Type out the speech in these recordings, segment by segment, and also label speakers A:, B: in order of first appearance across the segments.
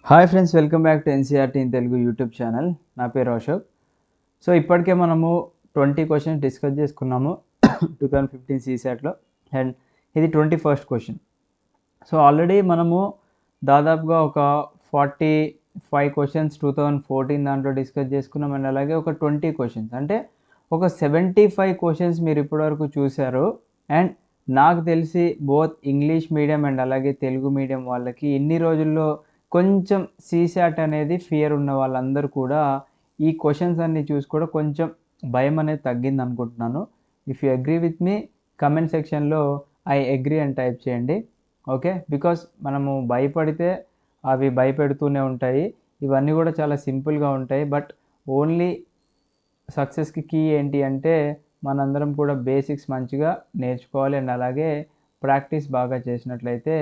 A: Hi friends, welcome back to NCERT in Telugu YouTube channel. నా పేరు Ashok. So ఇప్పటికే మనము 20 క్వశ్చన్స్ డిస్కస్ చేసుకున్నాము 2015 సీసాట్లో, అండ్ ఇది 21st క్వశ్చన్. సో ఆల్రెడీ మనము దాదాపుగా ఒక 45 క్వశ్చన్స్ 2014 దాంట్లో డిస్కస్ చేసుకున్నాం, అండ్ అలాగే ఒక 20 క్వశ్చన్స్, అంటే ఒక 75 క్వశ్చన్స్ మీరు ఇప్పటివరకు చూశారు. అండ్ నాకు తెలిసి బోత్ ఇంగ్లీష్ మీడియం అండ్ అలాగే తెలుగు మీడియం వాళ్ళకి ఇన్ని రోజుల్లో కొంచెం సీసాట్ అనేది ఫియర్ ఉన్న వాళ్ళందరూ కూడా ఈ క్వశ్చన్స్ అన్నీ చూసి కూడా కొంచెం భయం అనేది తగ్గింది అనుకుంటున్నాను. If you agree with me, comment సెక్షన్లో ఐ అగ్రీ అని టైప్ చేయండి. ఓకే, బికాస్ మనము భయపడితే అవి భయపెడుతూనే ఉంటాయి. ఇవన్నీ కూడా చాలా సింపుల్గా ఉంటాయి, బట్ ఓన్లీ సక్సెస్కి కీ ఏంటి అంటే మనందరం కూడా బేసిక్స్ మంచిగా నేర్చుకోవాలి, అండ్ అలాగే ప్రాక్టీస్ బాగా చేసినట్లయితే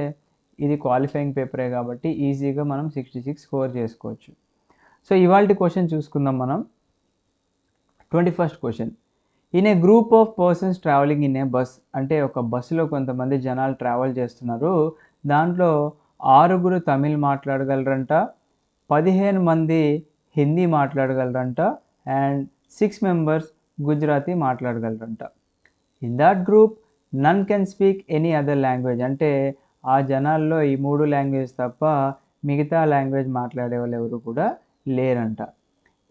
A: ఇది క్వాలిఫైయింగ్ పేపరే కాబట్టి ఈజీగా మనం 66 స్కోర్ చేసుకోవచ్చు. సో ఇవాళ క్వశ్చన్ చూసుకుందాం మనం. 21st question. In a group of persons travelling in a bus, అంటే ఒక బస్సులో కొంతమంది జనాలు ట్రావెల్ చేస్తున్నారు. దాంట్లో 6 తమిళ్ మాట్లాడగలరంట, 15 మంది హిందీ మాట్లాడగలరంట, అండ్ 6 మెంబర్స్ గుజరాతీ మాట్లాడగలరంట. In that group none can speak any other language, అంటే ఆ జనాల్లో ఈ 3 లాంగ్వేజ్ తప్ప మిగతా లాంగ్వేజ్ మాట్లాడే వాళ్ళు ఎవరు కూడా లేరంట.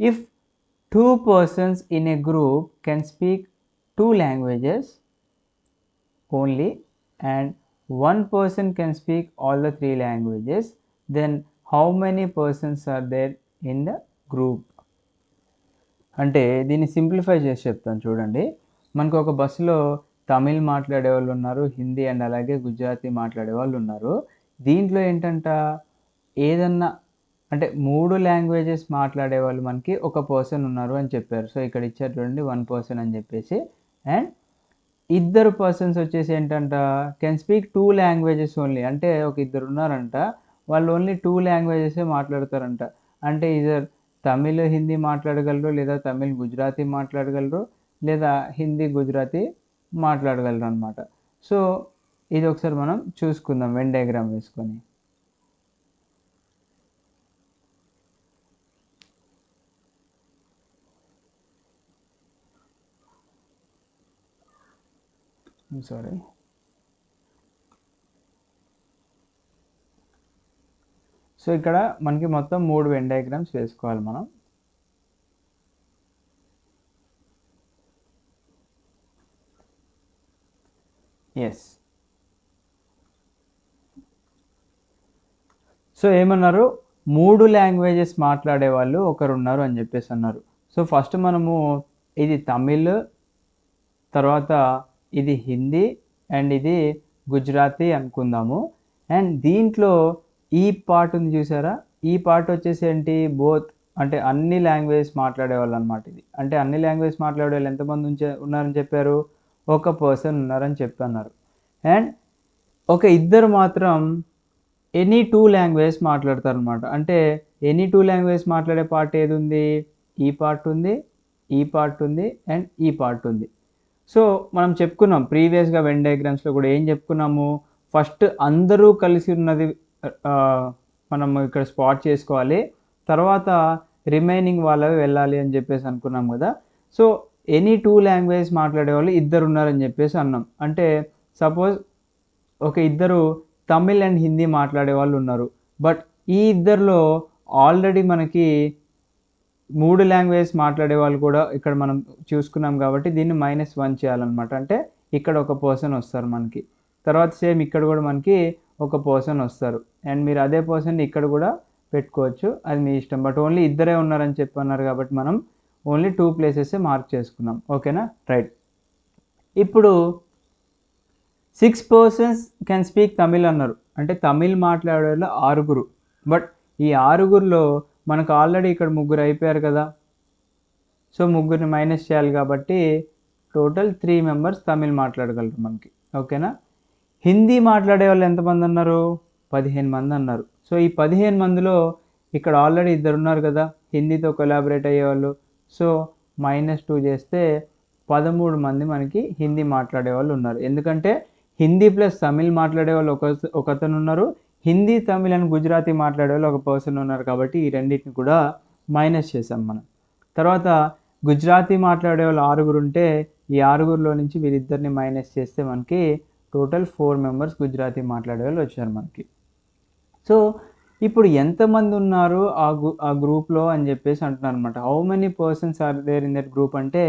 A: If 2 persons in a group can speak 2 languages only and 1 person can speak all the 3 languages, then how many persons are there in the group. అంటే దీన్ని సింప్లిఫై చేసి చెప్తాను చూడండి. మనకు ఒక బస్సులో తమిళ్ మాట్లాడే వాళ్ళు ఉన్నారు, హిందీ అండ్ అలాగే గుజరాతీ మాట్లాడే వాళ్ళు ఉన్నారు. దీంట్లో ఏంటంట, ఏదన్నా అంటే 3 లాంగ్వేజెస్ మాట్లాడే వాళ్ళు మనకి ఒక పర్సన్ ఉన్నారు అని చెప్పారు. సో ఇక్కడ ఇచ్చారు చూడండి 1 పర్సన్ అని చెప్పేసి. అండ్ 2 పర్సన్స్ వచ్చేసి ఏంటంట, కెన్ స్పీక్ 2 లాంగ్వేజెస్ ఓన్లీ, అంటే ఒక 2 ఉన్నారంట, వాళ్ళు ఓన్లీ 2 లాంగ్వేజెసే మాట్లాడతారంట. అంటే ఇదర్ తమిళ్ హిందీ మాట్లాడగలరు, లేదా తమిళ్ గుజరాతీ మాట్లాడగలరు, లేదా హిందీ గుజరాతీ మాట్లాడగలరు అనమాట. సో ఇది ఒకసారి మనం చూసుకుందాం వెన్ డయాగ్రామ్ వేసుకొని. సారీ, సో ఇక్కడ మనకి మొత్తం 3 వెన్ డయాగ్రామ్స్ వేసుకోవాలి మనం. ఎస్, సో ఏమన్నారు, 3 లాంగ్వేజెస్ మాట్లాడే వాళ్ళు ఒకరు ఉన్నారు అని చెప్పేసి అన్నారు. సో ఫస్ట్ మనము ఇది తమిళ్, తర్వాత ఇది హిందీ, అండ్ ఇది గుజరాతీ అనుకుందాము. అండ్ దీంట్లో ఈ పార్ట్ ఉంది చూసారా, ఈ పార్ట్ వచ్చేసి ఏంటి, బోత్ అంటే అన్ని లాంగ్వేజెస్ మాట్లాడే వాళ్ళు అనమాట. ఇది అంటే అన్ని లాంగ్వేజ్ మాట్లాడే వాళ్ళు ఎంతమంది ఉన్నారని చెప్పారు, ఒక పర్సన్ ఉన్నారని చెప్పన్నారు. అండ్ ఒక 2 మాత్రం ఎనీ 2 లాంగ్వేజ్ మాట్లాడతారు అనమాట. అంటే ఎనీ 2 లాంగ్వేజ్ మాట్లాడే పార్ట్ ఏది ఉంది, ఈ పార్ట్ ఉంది, ఈ పార్ట్ ఉంది, అండ్ ఈ పార్ట్ ఉంది. సో మనం చెప్పుకున్నాం ప్రీవియస్గా వెన్ డయాగ్రామ్స్లో కూడా ఏం చెప్పుకున్నాము, ఫస్ట్ అందరూ కలిసి ఉన్నది మనం ఇక్కడ స్పాట్ చేసుకోవాలి, తర్వాత రిమైనింగ్ వాళ్ళవి వెళ్ళాలి అని చెప్పేసి అనుకున్నాం కదా. సో ఎనీ 2 లాంగ్వేజ్ మాట్లాడే వాళ్ళు 2 ఉన్నారని చెప్పేసి అన్నాం. అంటే సపోజ్ ఒక 2 తమిళ్ అండ్ హిందీ మాట్లాడే వాళ్ళు ఉన్నారు, బట్ ఈ 2లో ఆల్రెడీ మనకి 3 లాంగ్వేజ్ మాట్లాడే వాళ్ళు కూడా ఇక్కడ మనం చూసుకున్నాం కాబట్టి దీన్ని -1 చేయాలన్నమాట. అంటే ఇక్కడ ఒక పర్సన్ వస్తారు మనకి, తర్వాత సేమ్ ఇక్కడ కూడా మనకి ఒక పర్సన్ వస్తారు, అండ్ మీరు అదే పర్సన్ ఇక్కడ కూడా పెట్టుకోవచ్చు, అది మీ ఇష్టం. బట్ ఓన్లీ 2 ఉన్నారని చెప్పన్నారు కాబట్టి మనం ఓన్లీ 2 ప్లేసెస్ మార్క్ చేసుకున్నాం. ఓకేనా, రైట్. ఇప్పుడు 6 పర్సన్స్ కెన్ స్పీక్ తమిళ్ అన్నారు, అంటే తమిళ్ మాట్లాడే వాళ్ళు 6, బట్ ఈ 6లో మనకు ఆల్రెడీ ఇక్కడ 3 అయిపోయారు కదా. సో 3ని మైనస్ చేయాలి కాబట్టి టోటల్ 3 మెంబర్స్ తమిళ్ మాట్లాడగలరు మనకి. ఓకేనా, హిందీ మాట్లాడే వాళ్ళు ఎంతమంది అన్నారు, 15 మంది అన్నారు. సో ఈ 15 మందిలో ఇక్కడ ఆల్రెడీ 2 ఉన్నారు కదా హిందీతో కొలాబరేట్ అయ్యేవాళ్ళు. సో -2 చేస్తే 13 మంది మనకి హిందీ మాట్లాడే వాళ్ళు ఉన్నారు. ఎందుకంటే హిందీ ప్లస్ తమిళ్ మాట్లాడే వాళ్ళు ఒకతను ఉన్నారు, హిందీ, తమిళ్ అండ్ గుజరాతీ మాట్లాడే వాళ్ళు ఒక పర్సన్ ఉన్నారు కాబట్టి ఈ రెండింటిని కూడా మైనస్ చేసాం మనం. తర్వాత గుజరాతీ మాట్లాడే వాళ్ళు 6 ఉంటే ఈ 6లో నుంచి వీరిద్దరిని మైనస్ చేస్తే మనకి టోటల్ 4 మెంబర్స్ గుజరాతీ మాట్లాడే వాళ్ళు వచ్చారు మనకి. సో ఇప్పుడు ఎంతమంది ఉన్నారు ఆ గ్రూప్లో అని చెప్పేసి అంటున్నారు అనమాట. How many persons are there in that group అంటే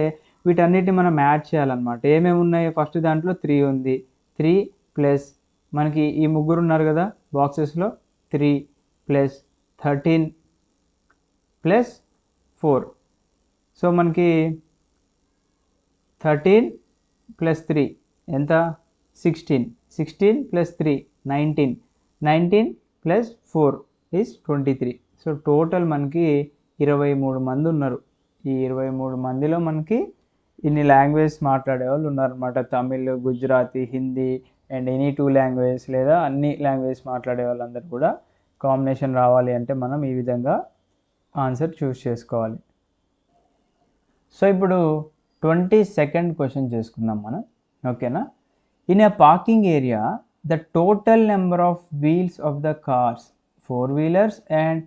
A: వీటన్నిటిని మనం యాడ్ చేయాలన్నమాట. ఏమేమి ఉన్నాయి? ఫస్ట్ దాంట్లో 3 ఉంది. 3 ప్లస్ మనకి ఈ ముగ్గురు ఉన్నారు కదా బాక్సెస్లో, 3 ప్లస్ 13 ప్లస్ 4. సో మనకి 13 ప్లస్ 3 ఎంత? 16. 16 plus 3 19. 19 plus 4 is 23. So total మనకి 23 మంది ఉన్నారు. ఈ 23 మందిలో మనకి ఇన్ని లాంగ్వేజ్ మాట్లాడే వాళ్ళు ఉన్నారన్నమాట. Tamil, Gujarati, Hindi and any 2 languages లేదా అన్ని లాంగ్వేజ్ మాట్లాడే వాళ్ళందరూ కూడా కాంబినేషన్ రావాలి అంటే మనం ఈ విధంగా ఆన్సర్ చూస్ చేసుకోవాలి. సో ఇప్పుడు 22nd క్వశ్చన్ చేసుకుందాం మనం. ఓకేనా? In a parking area the total number of wheels of the cars, 4-wheelers and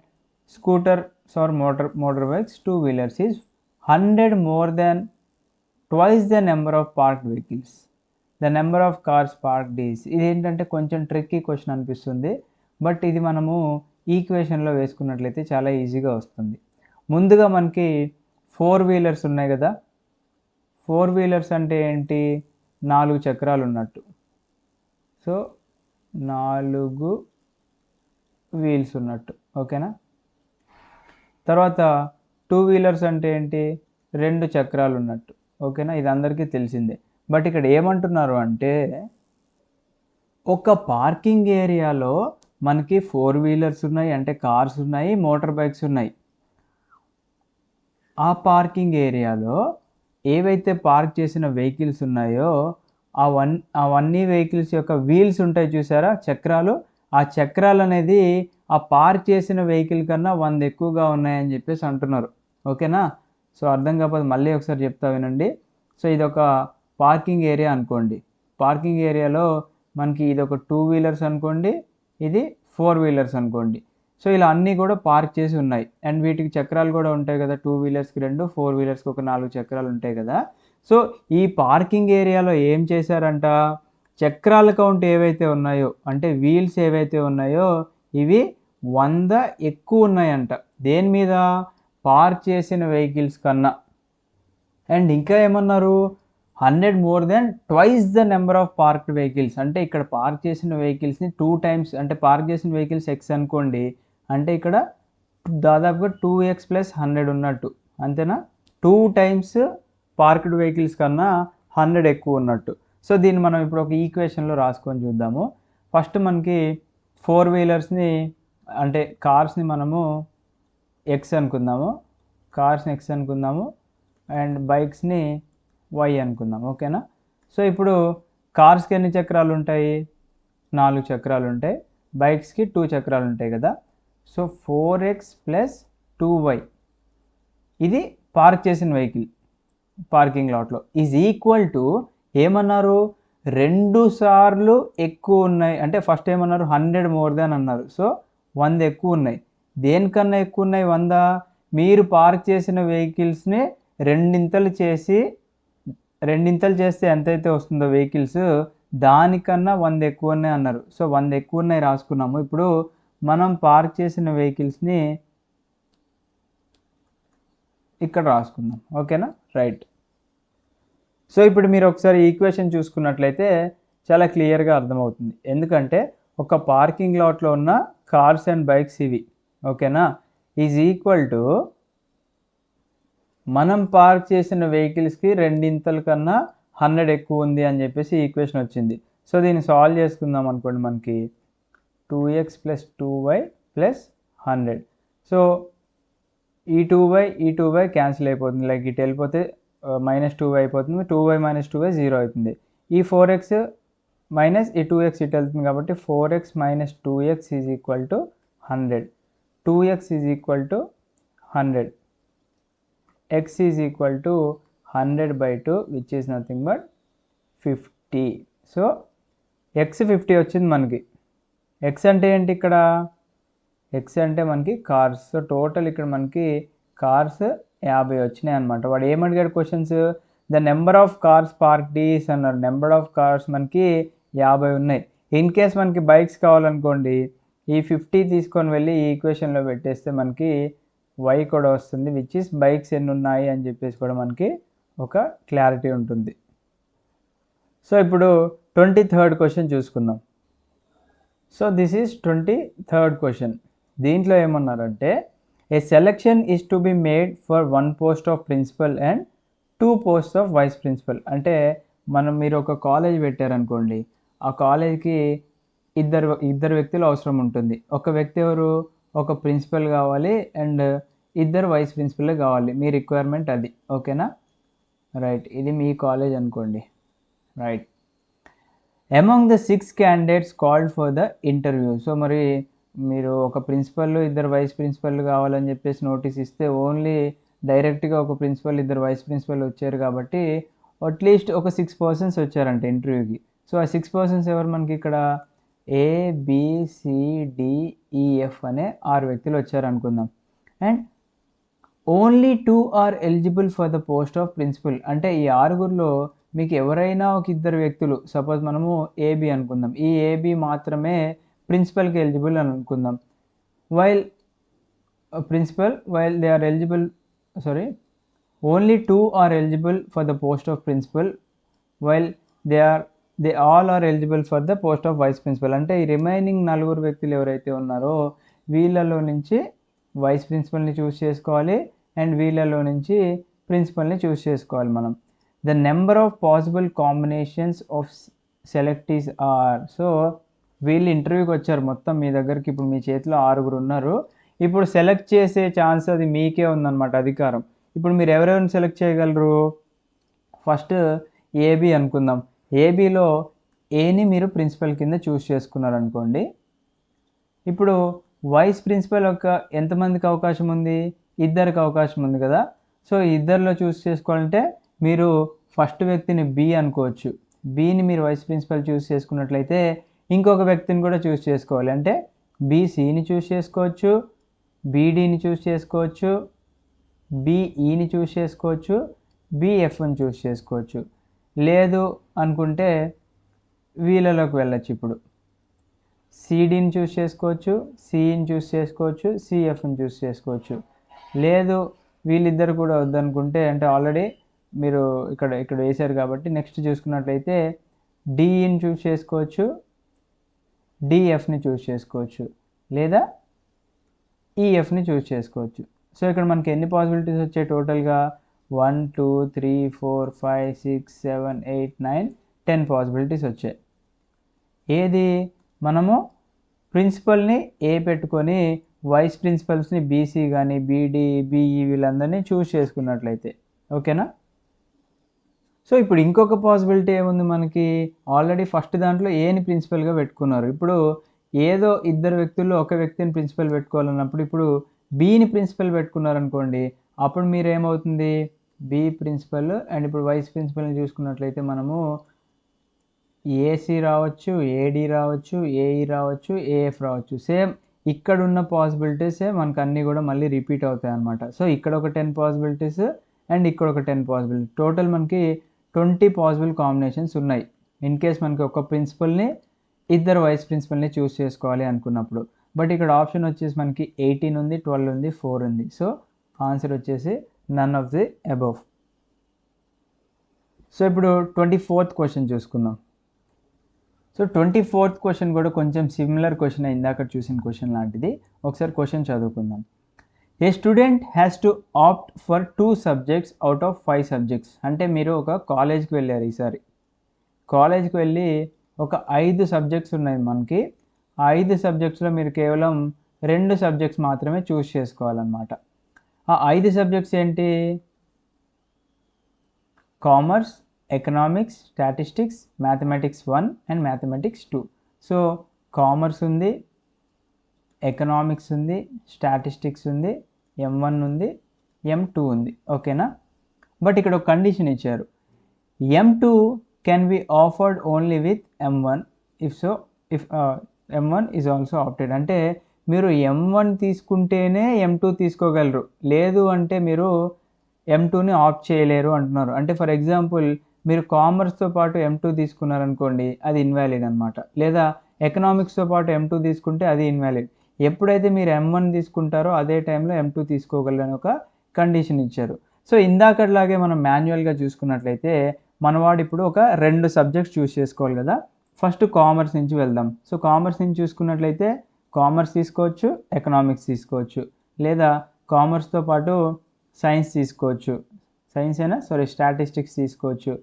A: scooters or motorbikes, 2-wheelers is 100 more than twice the number of parked vehicles. The number of cars parked is. ఇది ఏంటంటే కొంచెం tricky question అనిపిస్తుంది, but ఇది మనము ఈక్వేషన్లో వేసుకున్నట్లయితే చాలా ఈజీగా వస్తుంది. ముందుగా మనకి 4-wheelers ఉన్నాయి కదా. 4-wheelers అంటే ఏంటి? 4 చక్రాలు ఉన్నట్టు. సో 4 వీల్స్ ఉన్నట్టు. ఓకేనా? తర్వాత 2-wheelers అంటే ఏంటి? 2 చక్రాలు ఉన్నట్టు. ఓకేనా? ఇది అందరికీ తెలిసిందే. బట్ ఇక్కడ ఏమంటున్నారు అంటే ఒక పార్కింగ్ ఏరియాలో మనకి 4-wheelers ఉన్నాయి, అంటే కార్స్ ఉన్నాయి, మోటార్ బైక్స్ ఉన్నాయి. ఆ పార్కింగ్ ఏరియాలో ఏవైతే పార్క్ చేసిన వెహికల్స్ ఉన్నాయో అవన్నీ వెహికల్స్ యొక్క వీల్స్ ఉంటాయి చూసారా, చక్రాలు. ఆ చక్రాలు అనేది ఆ పార్క్ చేసిన వెహికల్ కన్నా 100 ఎక్కువగా ఉన్నాయని చెప్పేసి అంటున్నారు. ఓకేనా? సో అర్థం కాకపోతే మళ్ళీ ఒకసారి చెప్తా వినండి. సో ఇది ఒక పార్కింగ్ ఏరియా అనుకోండి. పార్కింగ్ ఏరియాలో మనకి ఇది ఒక 2-wheelers అనుకోండి, ఇది 4-wheelers అనుకోండి. సో ఇలా అన్నీ కూడా పార్క్ చేసి ఉన్నాయి అండ్ వీటికి చక్రాలు కూడా ఉంటాయి కదా. 2-wheelersకి 2, 4-wheelersకి ఒక 4 చక్రాలు ఉంటాయి కదా. సో ఈ పార్కింగ్ ఏరియాలో ఏం చేశారంట? చక్రాల కౌంట్ ఏవైతే ఉన్నాయో, అంటే వీల్స్ ఏవైతే ఉన్నాయో ఇవి 100 ఎక్కువ ఉన్నాయంట. దేని మీద? పార్క్ చేసిన వెహికల్స్ కన్నా. అండ్ ఇంకా ఏమన్నారు? 100 more than twice the number of parked vehicles. అంటే ఇక్కడ పార్క్ చేసిన వెహికల్స్ని 2 times, అంటే పార్క్ చేసిన వెహికల్స్ x అనుకోండి, అంటే ఇక్కడ దాదాపుగా 2x + 100 ఉన్నట్టు. అంతేనా? 2 times పార్క్డ్ వెహికల్స్ కన్నా 100 ఎక్కువ ఉన్నట్టు. సో దీన్ని మనం ఇప్పుడు ఒక ఈక్వేషన్లో రాసుకొని చూద్దాము. ఫస్ట్ మనకి 4-wheelersని అంటే కార్స్ని మనము x అనుకుందాము, కార్స్ని x అనుకుందాము అండ్ బైక్స్ని y అనుకుందాం. ఓకేనా? సో ఇప్పుడు కార్స్కి ఎన్ని చక్రాలు ఉంటాయి? 4 చక్రాలు ఉంటాయి. బైక్స్కి 2 చక్రాలు ఉంటాయి కదా. సో 4x + 2y ఇది పార్క్ చేసిన వెహికల్ పార్కింగ్ లాట్లో ఈజ్ ఈక్వల్ టు ఏమన్నారు? 2 సార్లు ఎక్కువ ఉన్నాయి. అంటే ఫస్ట్ ఏమన్నారు? 100 more than అన్నారు. సో 100 ఎక్కువ ఉన్నాయి. దేనికన్నా ఎక్కువ ఉన్నాయి 100? మీరు పార్క్ చేసిన వెహికల్స్ని రెండింతలు చేస్తే ఎంతైతే వస్తుందో వెహికల్స్, దానికన్నా 100 ఎక్కువ ఉన్నాయి అన్నారు. సో 100 ఎక్కువ ఉన్నాయి రాసుకున్నాము. ఇప్పుడు మనం పార్క్ చేసిన వెహికల్స్ని ఇక్కడ రాసుకుందాం. ఓకేనా? రైట్. సో ఇప్పుడు మీరు ఒకసారి ఈక్వేషన్ చూసుకున్నట్లయితే చాలా క్లియర్గా అర్థమవుతుంది. ఎందుకంటే ఒక పార్కింగ్ లాట్లో ఉన్న కార్స్ అండ్ బైక్స్ ఇవి. ఓకేనా? ఈజ్ ఈక్వల్ టు మనం పార్క్ చేసిన వెహికల్స్కి రెండింతల కన్నా 100 ఎక్కువ ఉంది అని చెప్పేసి ఈక్వేషన్ వచ్చింది. సో దీన్ని సాల్వ్ చేసుకుందాం అనుకోండి. మనకి 2x + 2y + 100. సో ఈ 2y క్యాన్సిల్ అయిపోతుంది. లైక్ ఇటు వెళ్ళిపోతే -2y అయిపోతుంది. 2y - 2y 0 అవుతుంది. ఈ 4x మైనస్ ఈ 2x ఇటు వెళ్తుంది కాబట్టి 4x - 2x is equal to 100. 2x is equal to 100. x is equal to 100/2 which is nothing but 50. So x 50 వచ్చింది మనకి. ఎక్స్ అంటే ఏంటి ఇక్కడ? ఎక్స్ అంటే మనకి కార్స్. సో టోటల్ ఇక్కడ మనకి కార్స్ 50 వచ్చినాయి అనమాట. వాడు ఏమడిగాడు questions? The number of cars parked is అన్నారు. నెంబర్ ఆఫ్ కార్స్ మనకి 50 ఉన్నాయి. ఇన్ కేస్ మనకి బైక్స్ కావాలనుకోండి, ఈ 50 తీసుకొని వెళ్ళి ఈ ఈక్వేషన్లో పెట్టేస్తే మనకి y కూడా వస్తుంది, విచ్ ఇస్ బైక్స్ ఎన్ని ఉన్నాయి అని చెప్పేసి కూడా మనకి ఒక క్లారిటీ ఉంటుంది. సో ఇప్పుడు 23rd క్వశ్చన్ చూసుకుందాం. So this is 23rd question. దీంట్లో ఏమన్నారంటే a selection is to be made for 1 post of principal and 2 post of vice principal. అంటే మీరు ఒక కాలేజ్ పెట్టారనుకోండి, ఆ కాలేజ్కి ఇద్దరు వ్యక్తులు అవసరం ఉంటుంది. ఒక వ్యక్తి ఎవరు? ఒక ప్రిన్సిపల్ కావాలి అండ్ 2 వైస్ ప్రిన్సిపల్ కావాలి. మీ రిక్వైర్మెంట్ అది. ఓకేనా? రైట్. ఇది మీ కాలేజ్ అనుకోండి. Right. Among the 6 candidates called for the interview. So మరి మీరు ఒక ప్రిన్సిపల్ 2 వైస్ ప్రిన్సిపల్ కావాలని చెప్పేసి నోటీస్ ఇస్తే ఓన్లీ డైరెక్ట్గా ఒక ప్రిన్సిపల్ 2 వైస్ ప్రిన్సిపల్ వచ్చారు కాబట్టి అట్లీస్ట్ ఒక 6 పర్సన్స్ వచ్చారంట ఇంటర్వ్యూకి. సో ఆ 6 పర్సన్స్ ఎవరు మనకి ఇక్కడ? ABCDEF అనే 6 వ్యక్తులు వచ్చారు అనుకుందాం. And only 2 are eligible for the post of principal. అంటే ఈ 6గురిలో మీకు ఎవరైనా ఒక 2 వ్యక్తులు, సపోజ్ మనము AB అనుకుందాం, ఈ AB మాత్రమే ప్రిన్సిపల్కి ఎలిజిబుల్ అని అనుకుందాం. While they are eligible, only 2 are eligible for the post of principal while they all are eligible for the post of vice principal. అంటే ఈ రిమైనింగ్ 4 వ్యక్తులు ఎవరైతే ఉన్నారో వీళ్ళలో నుంచి వైస్ ప్రిన్సిపల్ని చూస్ చేసుకోవాలి అండ్ వీళ్ళలో నుంచి ప్రిన్సిపల్ని చూస్ చేసుకోవాలి మనం. The number of possible combinations of selectees are. So వీళ్ళు ఇంటర్వ్యూకి వచ్చారు మొత్తం మీ దగ్గరికి. ఇప్పుడు మీ చేతిలో 6 ఉన్నారు. ఇప్పుడు సెలెక్ట్ చేసే ఛాన్స్ అది మీకే ఉందన్నమాట, అధికారం. ఇప్పుడు మీరు ఎవరెవరిని సెలెక్ట్ చేయగలరు? ఫస్ట్ AB అనుకుందాం. ఏబీలో ఏని మీరు ప్రిన్సిపల్ కింద చూస్ చేసుకున్నారు అనుకోండి. ఇప్పుడు వైస్ ప్రిన్సిపల్ ఎంతమందికి అవకాశం ఉంది? 2కి అవకాశం ఉంది కదా. సో 2లో చూస్ చేసుకోవాలంటే మీరు ఫస్ట్ వ్యక్తిని B అనుకోవచ్చు. Bని మీరు వైస్ ప్రిన్సిపల్ చూస్ చేసుకున్నట్లయితే ఇంకొక వ్యక్తిని కూడా చూస్ చేసుకోవాలి. అంటే BCని చూస్ చేసుకోవచ్చు, BDని చూస్ చేసుకోవచ్చు, BEని చూస్ చేసుకోవచ్చు, BFని చూస్ చేసుకోవచ్చు. లేదు అనుకుంటే వీళ్ళలోకి వెళ్ళచ్చు. ఇప్పుడు CDని చూస్ చేసుకోవచ్చు, CEని చూస్ చేసుకోవచ్చు, CFని చూస్ చేసుకోవచ్చు. లేదు వీళ్ళిద్దరు కూడా వద్దనుకుంటే, అంటే ఆల్రెడీ మీరు ఇక్కడ వేశారు కాబట్టి నెక్స్ట్ చూసుకున్నట్లయితే DEని చూస్ చేసుకోవచ్చు, DFని చూస్ చేసుకోవచ్చు, లేదా EFని చూస్ చేసుకోవచ్చు. సో ఇక్కడ మనకి ఎన్ని పాసిబిలిటీస్ వచ్చాయి టోటల్గా? 1 2 3 4 5 6 7 8 9 10 పాసిబిలిటీస్ వచ్చాయి. ఏది? మనము ప్రిన్సిపల్ని A పెట్టుకొని వైస్ ప్రిన్సిపల్స్ని BC కానీ BD BE వీళ్ళందరినీ చూస్ చేసుకున్నట్లయితే. ఓకేనా? సో ఇప్పుడు ఇంకొక పాసిబిలిటీ ఏముంది మనకి? ఆల్రెడీ ఫస్ట్ దాంట్లో Aని ప్రిన్సిపల్గా పెట్టుకున్నారు. ఇప్పుడు ఏదో 2 వ్యక్తుల్లో ఒక వ్యక్తిని ప్రిన్సిపల్ పెట్టుకోవాలన్నప్పుడు ఇప్పుడు Bని ప్రిన్సిపల్ పెట్టుకున్నారనుకోండి, అప్పుడు మీరు ఏమవుతుంది? B ప్రిన్సిపల్ అండ్ ఇప్పుడు వైస్ ప్రిన్సిపల్ని చూసుకున్నట్లయితే మనము AC రావచ్చు, AD రావచ్చు, AE రావచ్చు, AF రావచ్చు. సేమ్ ఇక్కడ ఉన్న పాసిబిలిటీసే మనకు అన్నీ కూడా మళ్ళీ రిపీట్ అవుతాయి అన్నమాట. సో ఇక్కడ ఒక 10 పాసిబిలిటీస్ అండ్ ఇక్కడ ఒక 10 పాసిబిలిటీ, టోటల్ మనకి 20 పాసిబుల్ కాంబినేషన్స్ ఉన్నాయి. ఇన్ కేస్ మనకి ఒక ప్రిన్సిపల్ని 2 వైస్ ప్రిన్సిపల్ని చూస్ చేసుకోవాలి అనుకున్నప్పుడు. బట్ ఇక్కడ ఆప్షన్ వచ్చేసి మనకి 18 ఉంది, 12 ఉంది, 4 ఉంది. సో ఆన్సర్ వచ్చేసి none of the above. So ఇప్పుడు 24th క్వశ్చన్ చూసుకుందాం. సో 24th క్వశ్చన్ కూడా కొంచెం సిమిలర్ క్వశ్చన్ ఇందాక చూసిన క్వశ్చన్ లాంటిది. ఒకసారి క్వశ్చన్ చదువుకుందాం. A student has to opt for 2 subjects out of 5 subjects. అంటే మీరు ఒక కాలేజ్కి వెళ్ళారు. ఈసారి కాలేజ్కి వెళ్ళి ఒక 5 సబ్జెక్ట్స్ ఉన్నాయి మనకి. ఆ 5 సబ్జెక్ట్స్లో మీరు కేవలం 2 సబ్జెక్ట్స్ మాత్రమే చూస్ చేసుకోవాలన్నమాట. ఆ 5 సబ్జెక్ట్స్ ఏంటి? Commerce, economics, statistics, mathematics 1 and mathematics 2. So commerce ఉంది, ఎకనామిక్స్ ఉంది, స్టాటిస్టిక్స్ ఉంది, M1 ఉంది, M2 ఉంది. ఓకేనా? బట్ ఇక్కడ ఒక కండిషన్ ఇచ్చారు. M2 can be offered only with M1 if M1 is also opted. అంటే మీరు M1 తీసుకుంటేనే M2 తీసుకోగలరు. లేదు అంటే మీరు M2ని ఆప్ట్ చేయలేరు అంటున్నారు. అంటే ఫర్ ఎగ్జాంపుల్ మీరు కామర్స్‌తో పాటు M2 తీసుకున్నారనుకోండి, అది ఇన్‌వాలిడ్ అనమాట. లేదా ఎకనామిక్స్‌తో పాటు M2 తీసుకుంటే అది ఇన్‌వాలిడ్. ఎప్పుడైతే మీరు M1 తీసుకుంటారో అదే టైంలో M2 తీసుకోగలరని ఒక కండిషన్ ఇచ్చారు. సో ఇందాకట్లాగే మనం మాన్యువల్‌గా చూసుకున్నట్లయితే మనవాడు ఇప్పుడు ఒక 2 సబ్జెక్ట్స్ చూస్ చేసుకోవాలి కదా! ఫస్ట్ కామర్స్ నుంచి వెళ్దాం. సో కామర్స్ నుంచి చూసుకున్నట్లయితే కామర్స్ తీసుకోవచ్చు, ఎకనామిక్స్ తీసుకోవచ్చు. లేదా కామర్స్‌తో పాటు సైన్స్ తీసుకోవచ్చు. సైన్స్ అయినా సారీ స్టాటిస్టిక్స్ తీసుకోవచ్చు.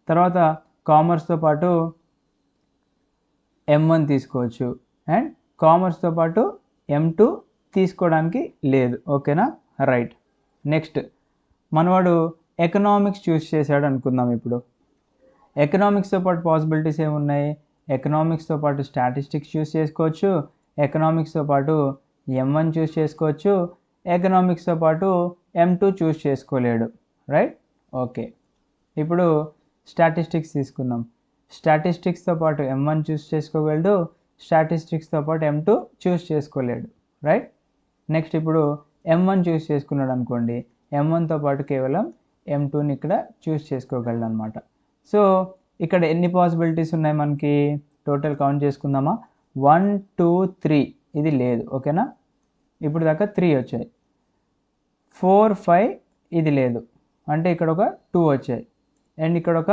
A: తర్వాత కామర్స్‌తో పాటు M1 తీసుకోవచ్చు. అండ్ కామర్స్‌తో పాటు M2 తీసుకోవడానికి లేదు. ఓకేనా? రైట్. నెక్స్ట్ మనవాడు ఎకనామిక్స్ చూస్ చేశాడు అనుకుందాం ఇప్పుడు. ఎకనామిక్స్‌తో పాటు పాసిబిలిటీస్ ఏమున్నాయి? ఎకనామిక్స్‌తో పాటు స్టాటిస్టిక్స్ చూస్ చేసుకోవచ్చు. ఎకనామిక్స్‌తో పాటు M1 చూస్ చేసుకోవచ్చు. ఎకనామిక్స్‌తో పాటు M2 చూస్ చేసుకోలేడు. రైట్? ఓకే. ఇప్పుడు స్టాటిస్టిక్స్ తీసుకుందాం. స్టాటిస్టిక్స్‌తో పాటు M1 చూస్ చేసుకోగలడు. స్టాటిస్టిక్స్‌తో పాటు M2 చూస్ చేసుకోలేడు. రైట్? నెక్స్ట్ ఇప్పుడు M1 చూస్ చేసుకున్నాడు అనుకోండి. M1తో పాటు కేవలం M2ని ఇక్కడ చూస్ చేసుకోగలడు అనమాట. సో ఇక్కడ ఎన్ని పాసిబిలిటీస్ ఉన్నాయి మనకి? టోటల్ కౌంట్ చేసుకుందామా? 1, 2, 3 ఇది లేదు. ఓకేనా? ఇప్పుడు దాకా 3 వచ్చాయి. 4, 5 ఇది లేదు. అంటే ఇక్కడ ఒక 2 వచ్చాయి. అండ్ ఇక్కడ ఒక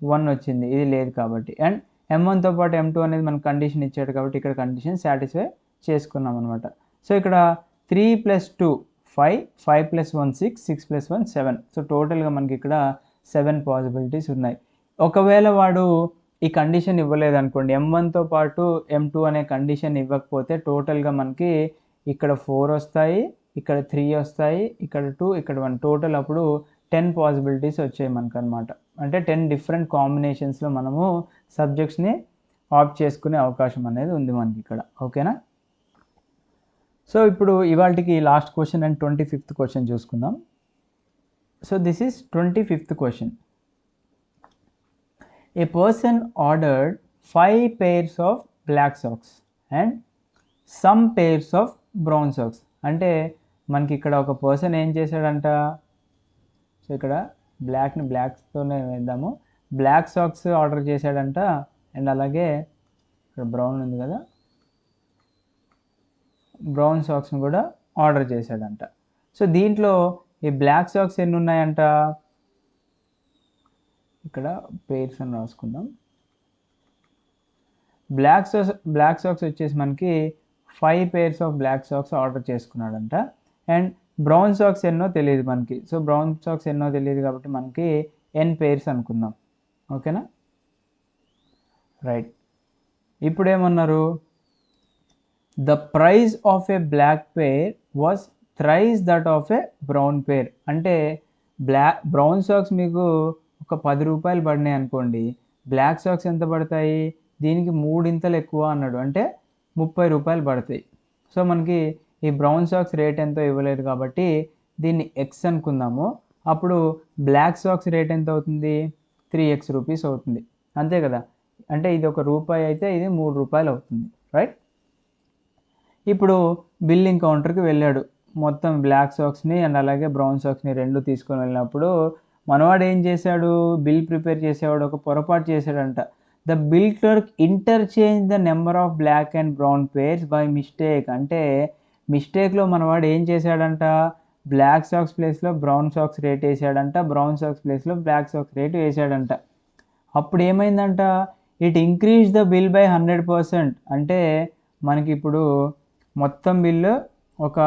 A: 1 వచ్చింది. ఇది లేదు కాబట్టి. అండ్ M1తో పాటు M2 అనేది మనకు కండిషన్ ఇచ్చాడు కాబట్టి ఇక్కడ కండిషన్ సాటిస్ఫై చేసుకున్నాం అనమాట. సో ఇక్కడ 3 + 2 5, 5 + 1 6, 6 + 1 7. సో టోటల్గా మనకి ఇక్కడ 7 పాసిబిలిటీస్ ఉన్నాయి. ఒకవేళ వాడు ఈ కండిషన్ ఇవ్వలేదనుకోండి, M1తో పాటు M2 అనే కండిషన్ ఇవ్వకపోతే టోటల్గా మనకి ఇక్కడ 4 వస్తాయి, ఇక్కడ 3 వస్తాయి, ఇక్కడ 2, ఇక్కడ 1. టోటల్ అప్పుడు 10 పాసిబిలిటీస్ వచ్చాయి మనకనమాట. అంటే 10 డిఫరెంట్ కాంబినేషన్స్లో మనము సబ్జెక్ట్స్ని ఆప్ట్ చేసుకునే అవకాశం అనేది ఉంది మనకి ఇక్కడ. ఓకేనా? సో ఇప్పుడు ఇవాల్టికి last question and 25th question చూసుకుందాం. So this is 25th question. A person ordered 5 pairs of black socks and some pairs of brown socks. అంటే మనకి ఇక్కడ ఒక పర్సన్ ఏం చేశాడంట? సో ఇక్కడ బ్లాక్ని బ్లాక్స్తోనే వేద్దాము. బ్లాక్ సాక్స్ ఆర్డర్ చేశాడంట. అండ్ అలాగే ఇక్కడ బ్రౌన్ ఉంది కదా, బ్రౌన్ సాక్స్ని కూడా ఆర్డర్ చేశాడంట. సో దీంట్లో ఈ బ్లాక్ సాక్స్ ఎన్ని ఉన్నాయంట? ఇక్కడ పేర్స్ అని రాసుకుందాం. బ్లాక్ సాక్స్ వచ్చేసి మనకి 5 pairs of black socks order చేసుకున్నాడంట. అండ్ బ్రౌన్ సాక్స్ ఎన్నో తెలియదు మనకి. సో బ్రౌన్ సాక్స్ ఎన్నో తెలియదు కాబట్టి మనకి n pairs అనుకుందాం. ఓకేనా? రైట్. ఇప్పుడు ఏమన్నారు? The price of a black pair was thrice that of a brown pair. అంటే బ్రౌన్ సాక్స్ మీకు ఒక 10 రూపాయలు పడినాయి అనుకోండి, బ్లాక్ సాక్స్ ఎంత పడతాయి? దీనికి 3 ఇంతలు ఎక్కువ అన్నాడు. అంటే 30 రూపాయలు పడతాయి. సో మనకి ఈ బ్రౌన్ సాక్స్ రేట్ ఎంతో ఇవ్వలేదు కాబట్టి దీన్ని x అనుకుందాము. అప్పుడు బ్లాక్ సాక్స్ రేట్ ఎంత అవుతుంది? 3x రూపీస్ అవుతుంది. అంతే కదా? అంటే ఇది ₹1 అయితే ఇది ₹3 అవుతుంది. రైట్? ఇప్పుడు బిల్లింగ్ కౌంటర్కి వెళ్ళాడు. మొత్తం బ్లాక్ సాక్స్ని అండ్ అలాగే బ్రౌన్ సాక్స్ని రెండు తీసుకొని వెళ్ళినప్పుడు మనవాడు ఏం చేశాడు? బిల్ ప్రిపేర్ చేసేవాడు ఒక పొరపాటు చేశాడంట. The bill clerk interchange the number of black and brown pairs by mistake. అంటే మిస్టేక్లో మనవాడు ఏం చేశాడంట? బ్లాక్ సాక్స్ ప్లేస్లో బ్రౌన్ సాక్స్ రేట్ వేసాడంట, బ్రౌన్ సాక్స్ ప్లేస్లో బ్లాక్ సాక్స్ రేట్ వేసాడంట. అప్పుడు ఏమైందంట? It increase the bill by 100%. అంటే మనకి ఇప్పుడు మొత్తం బిల్లు ఒక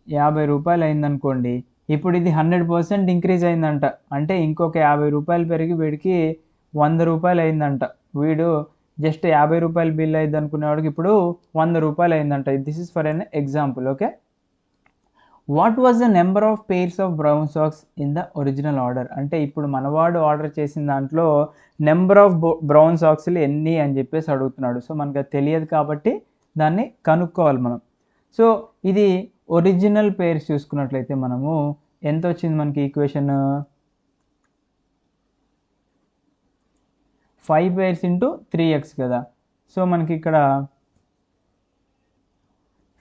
A: ₹50 అయిందనుకోండి, ఇప్పుడు ఇది 100% ఇంక్రీజ్ అయిందంట. అంటే ఇంకొక ₹50 పెరిగి వీడికి ₹100 అయిందంట. వీడు జస్ట్ ₹50 బిల్ అయింది అనుకునేవాడికి ఇప్పుడు ₹100 అయిందంట. This is for an example. Okay. What was the number of pairs of brown socks in the original order? అంటే ఇప్పుడు మనవాడు ఆర్డర్ చేసిన దాంట్లో నెంబర్ ఆఫ్ బ్రౌన్ సాక్స్లు ఎన్ని అని చెప్పేసి అడుగుతున్నాడు. సో మనకు అది తెలియదు కాబట్టి దాన్ని కనుక్కోవాలి మనం. సో ఇది ఒరిజినల్ పేర్స్ చూసుకున్నట్లయితే మనము ఎంత వచ్చింది మనకి ఈక్వేషన్? 5 pairs into 3x కదా. సో మనకి ఇక్కడ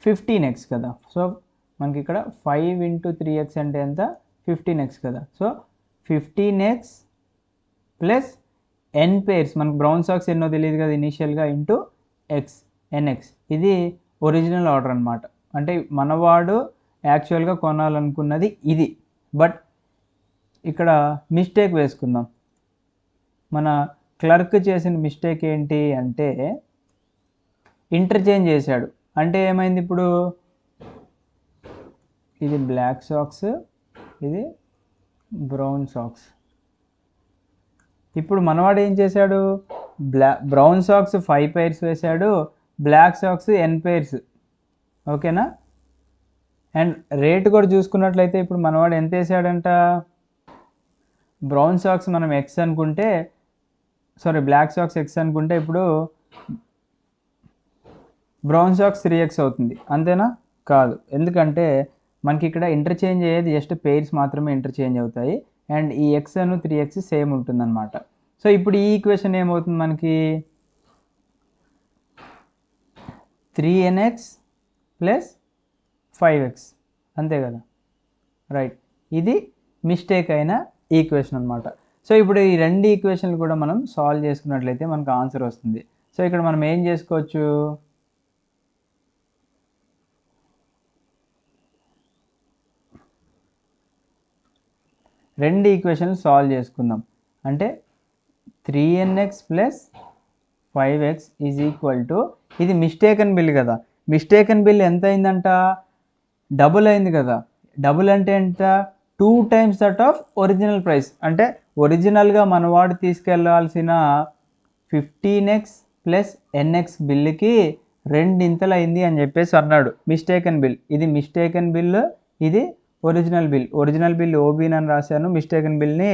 A: 15x కదా. సో మనకి ఇక్కడ 5 ఇంటూ 3x అంటే ఎంత, 15x కదా. So 15x plus n pairs, మనకు బ్రౌన్ సాక్స్ ఎన్నో తెలియదు కదా ఇనీషియల్గా, ఇంటూ ఎక్స్, ఎన్ఎక్స్. ఇది ఒరిజినల్ ఆర్డర్ అనమాట. అంటే మనవాడు యాక్చువల్గా కొనాలనుకున్నది ఇది. బట్ ఇక్కడ మిస్టేక్ వేసుకుందాం. మన క్లర్క్ చేసిన మిస్టేక్ ఏంటి అంటే ఇంటర్చేంజ్ చేశాడు. అంటే ఏమైంది, ఇప్పుడు ఇది బ్లాక్ సాక్స్, ఇది బ్రౌన్ సాక్స్. ఇప్పుడు మనవాడు ఏం చేశాడు, బ్రౌన్ సాక్స్ 5 పైర్స్ వేశాడు, బ్లాక్ సాక్స్ n పైర్స్. ఓకేనా. అండ్ రేట్ కూడా చూసుకున్నట్లయితే ఇప్పుడు మనవాడు ఎంత వేసాడంట, బ్రౌన్ సాక్స్ మనం ఎక్స్ అనుకుంటే, సారీ బ్లాక్ సాక్స్ ఎక్స్ అనుకుంటే, ఇప్పుడు బ్రౌన్ సాక్స్ 3x అవుతుంది. అంతేనా? కాదు. ఎందుకంటే మనకి ఇక్కడ ఇంటర్చేంజ్ అయ్యేది జస్ట్ పెయిర్స్ మాత్రమే ఇంటర్చేంజ్ అవుతాయి. అండ్ ఈ x అను 3x సేమ్ ఉంటుందన్నమాట. సో ఇప్పుడు ఈ ఈక్వేషన్ ఏమవుతుంది మనకి, 3nx ప్లస్ 5x, అంతే కదా. రైట్. ఇది మిస్టేక్ అయిన ఈక్వేషన్ అనమాట. సో ఇప్పుడు ఈ రెండు ఈక్వేషన్లు కూడా మనం సాల్వ్ చేసుకున్నట్లయితే మనకు ఆన్సర్ వస్తుంది. సో ఇక్కడ మనం ఏం చేసుకోవచ్చు, రెండు ఈక్వేషన్లు సాల్వ్ చేసుకుందాం. అంటే 3nx plus 5x is equal to, ఇది మిస్టేకన్ బిల్ కదా. మిస్టేకన్ బిల్ ఎంత అయిందంట, డబుల్ అయింది కదా. డబుల్ అంటే ఎంత, 2 times that of original price. అంటే ఒరిజినల్గా మనవాడు తీసుకెళ్లాల్సిన 15x ప్లస్ nx బిల్లుకి రెండింతలు అయింది అని చెప్పేసి అన్నాడు. మిస్టేకన్ బిల్, ఇది మిస్టేకన్ బిల్, ఇది original bill. Original bill OB అని రాశాను, మిస్టేకన్ బిల్ని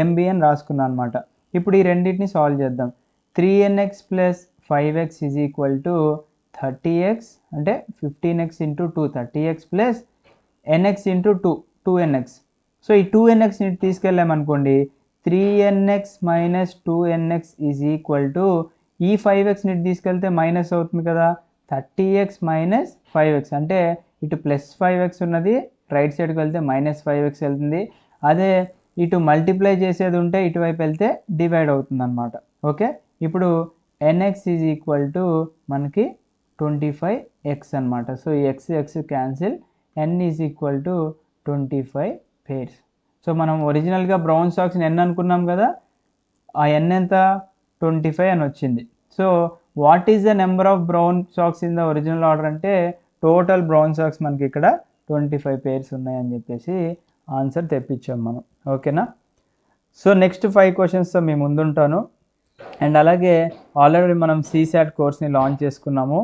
A: ఎంబీ అని రాసుకున్నాను అనమాట. ఇప్పుడు ఈ రెండింటిని సాల్వ్ చేద్దాం. 3nx plus 5x is equal to 30x, అంటే 15x into 2 30x plus nx into 2nx. So ఈ 2nxని తీసుకెళ్ళామనుకోండి, 3nx minus 2nx is equal to, ఈ 5xని తీసుకెళ్తే మైనస్ అవుతుంది కదా, 30x మైనస్ 5x. అంటే ఇటు ప్లస్ 5x ఉన్నది, రైట్ సైడ్కి వెళ్తే మైనస్ 5x వెళ్తుంది. అదే ఇటు మల్టిప్లై చేసేది ఉంటే ఇటువైపు వెళ్తే డివైడ్ అవుతుంది అనమాట. ఓకే. ఇప్పుడు nx ఈజ్ ఈక్వల్ టు మనకి 25x అనమాట. సో ఈ x cancel, n is equal to 25 pairs. So మనం ఒరిజినల్గా బ్రౌన్ సాక్స్ని n అనుకున్నాం కదా, ఆ n ఎంత, 25 అని వచ్చింది. So what is the number of brown socks in the original order అంటే, టోటల్ బ్రౌన్ సాక్స్ మనకి ఇక్కడ 25 pairs ఉన్నాయని చెప్పేసి ఆన్సర్ తెప్పించాం మనం. ఓకేనా. సో నెక్స్ట్ 5 క్వశ్చన్స్తో మేము ముందుంటాను. అండ్ అలాగే ఆల్రెడీ మనం CSAT కోర్స్ని లాంచ్ చేసుకున్నాము.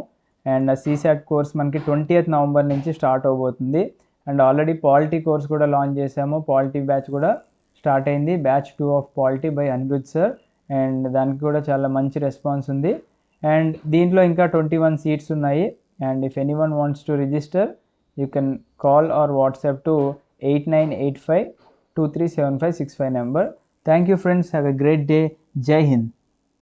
A: అండ్ CSAT కోర్స్ మనకి 20th నవంబర్ నుంచి స్టార్ట్ అవబోతుంది. అండ్ ఆల్రెడీ పాలిటీ కోర్స్ కూడా లాంచ్ చేసాము. పాలిటీ బ్యాచ్ కూడా స్టార్ట్ అయింది, batch 2 of polity by Anirudh sir. And దానికి కూడా చాలా మంచి రెస్పాన్స్ ఉంది. అండ్ దీంట్లో ఇంకా 21 సీట్స్ ఉన్నాయి. And if anyone wants to register, you can call or WhatsApp to 8985 237565 number. Thank you friends. Have a great day. Jai Hind.